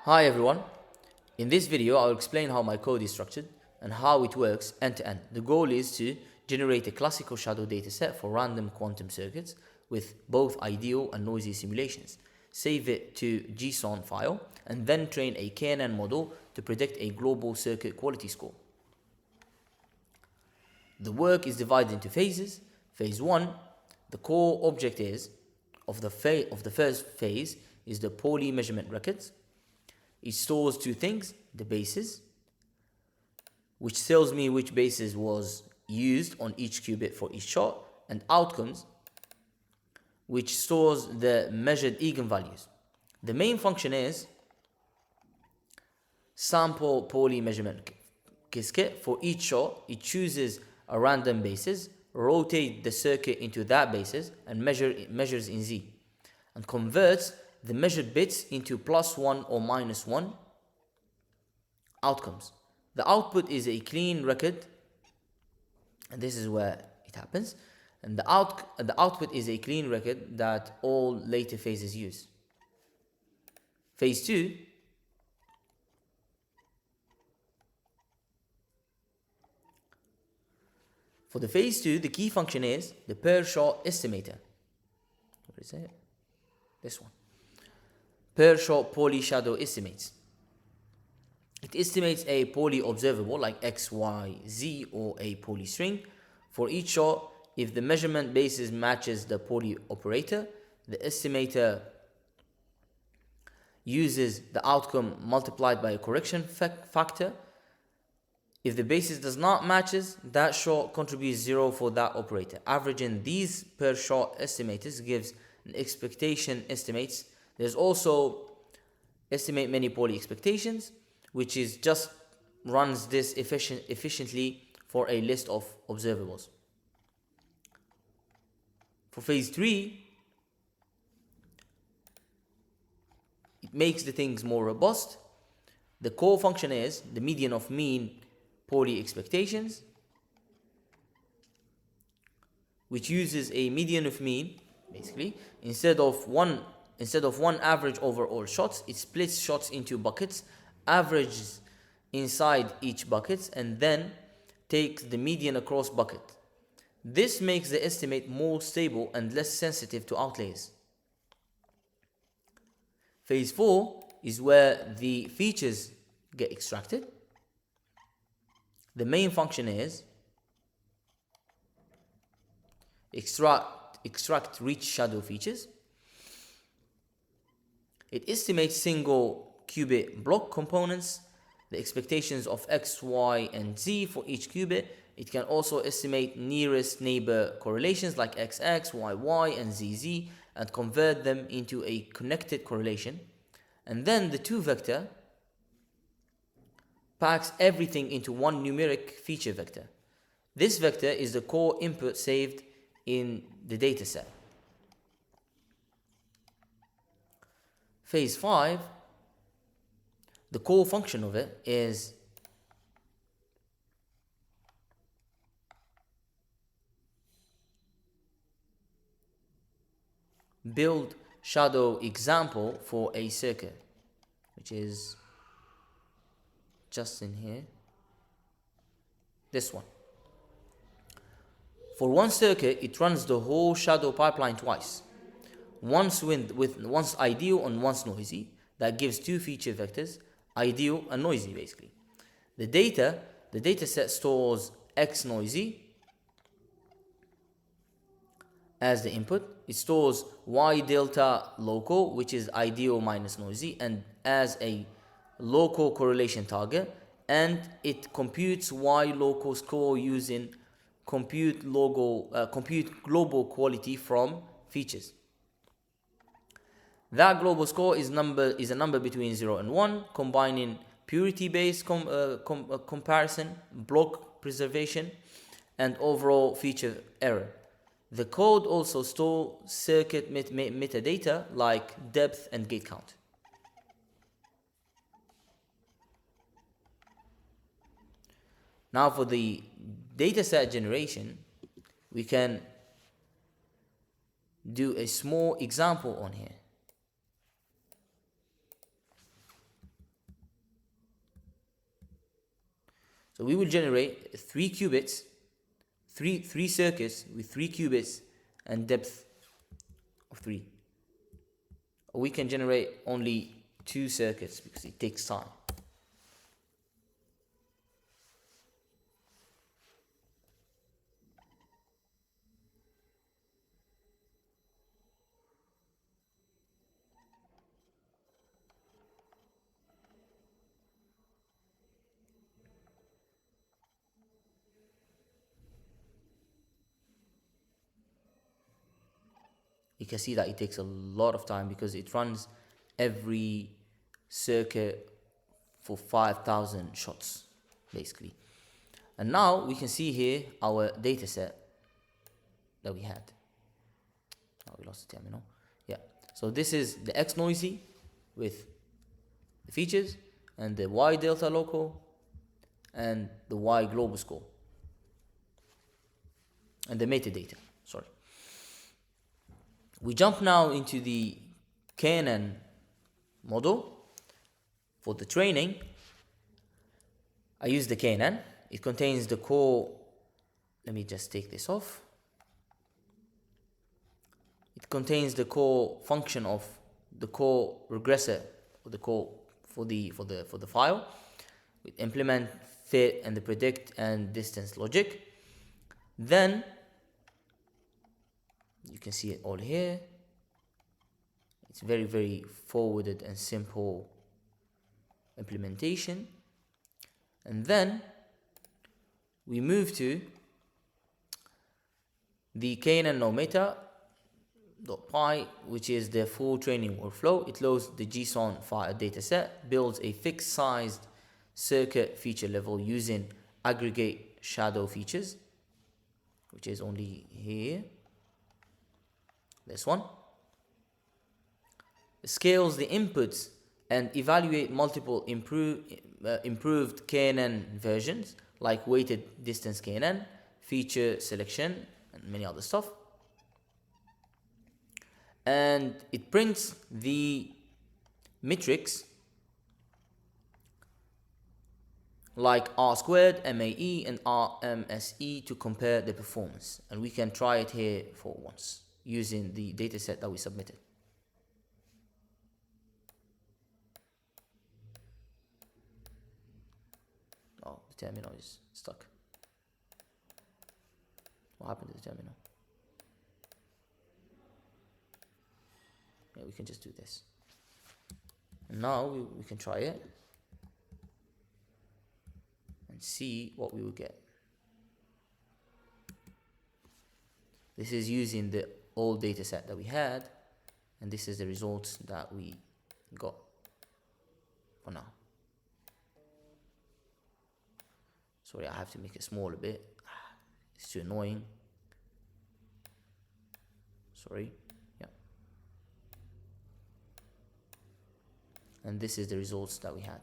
Hi everyone. In this video, I'll explain how my code is structured and how it works end to end. The goal is to generate a classical shadow dataset for random quantum circuits with both ideal and noisy simulations, save it to JSON file, and then train a KNN model to predict a global circuit quality score. The work is divided into phases. Phase 1, the core object of the first phase is the Pauli measurement records. It stores two things: the basis, which tells me which basis was used on each qubit for each shot, and outcomes, which stores the measured eigenvalues. The main function is sample Pauli measurement cascade. For each shot, it chooses a random basis, rotate the circuit into that basis, and measures in Z, and converts the measured bits into +1 or -1 outcomes. The output is a clean record, and this is where it happens. And the output is a clean record that all later phases use. Phase 2, for the phase 2, the key function is the per shot estimator. What is it? This one. Per shot Pauli shadow estimates. It estimates a Pauli observable like X, Y, Z, or a Pauli string. For each shot, if the measurement basis matches the Pauli operator, the estimator uses the outcome multiplied by a correction factor. If the basis does not matches, that shot contributes 0 for that operator. Averaging these per shot estimators gives an expectation estimates. There's also estimate many Pauli expectations, which is just runs this efficiently for a list of observables. For phase 3, it makes the things more robust. The core function is the median of mean Pauli expectations, which uses a median of mean. Basically, instead of one average over all shots, it splits shots into buckets, averages inside each bucket, and then takes the median across bucket. This makes the estimate more stable and less sensitive to outliers. Phase 4 is where the features get extracted. The main function is extract rich shadow features. It estimates single qubit block components, the expectations of X, Y, and Z for each qubit. It can also estimate nearest neighbor correlations like XX, YY, and ZZ, and convert them into a connected correlation. And then the 2-vector packs everything into one numeric feature vector. This vector is the core input saved in the dataset. Phase 5, the core function of it is build shadow example for a circuit, which is just in here, this one. For one circuit, it runs the whole shadow pipeline twice, once ideal and once noisy. That gives two feature vectors, ideal and noisy basically. The data set stores X noisy as the input. It stores Y delta local, which is ideal minus noisy, and as a local correlation target, and it computes Y local score using compute global quality from features. That global score is a number between 0 and 1, combining purity-based comparison, block preservation, and overall feature error. The code also stores circuit metadata like depth and gate count. Now for the dataset generation, we can do a small example on here. So we will generate 3 qubits, three circuits with 3 qubits and depth of 3. Or we can generate only 2 circuits because it takes time. You can see that it takes a lot of time because it runs every circuit for 5,000 shots, basically. And now we can see here our data set that we had. Oh, we lost the terminal. Yeah. So this is the X noisy with the features, and the Y delta local, and the Y global score, and the metadata. Sorry. We jump now into the KNN model. For the training, I use the KNN. It contains the core. Let me just take this off. It contains the core function of the core regressor, or the core for the file. We implement fit and the predict and distance logic. Then you can see it all here. It's very, very forwarded and simple implementation. And then we move to the KNN no meta.py, which is the full training workflow. It loads the JSON file dataset, builds a fixed sized circuit feature level using aggregate shadow features, which is only here, this one. It scales the inputs and evaluate multiple improved KNN versions like weighted distance KNN, feature selection, and many other stuff. And it prints the metrics like R squared, MAE, and RMSE to compare the performance. And we can try it here for once using the dataset that we submitted. Oh, the terminal is stuck. What happened to the terminal? Yeah, we can just do this. And now we can try it and see what we will get. This is using the old data set that we had, and this is the results that we got for now. Sorry, I have to make it small a bit. It's too annoying. Sorry. Yeah. And this is the results that we had.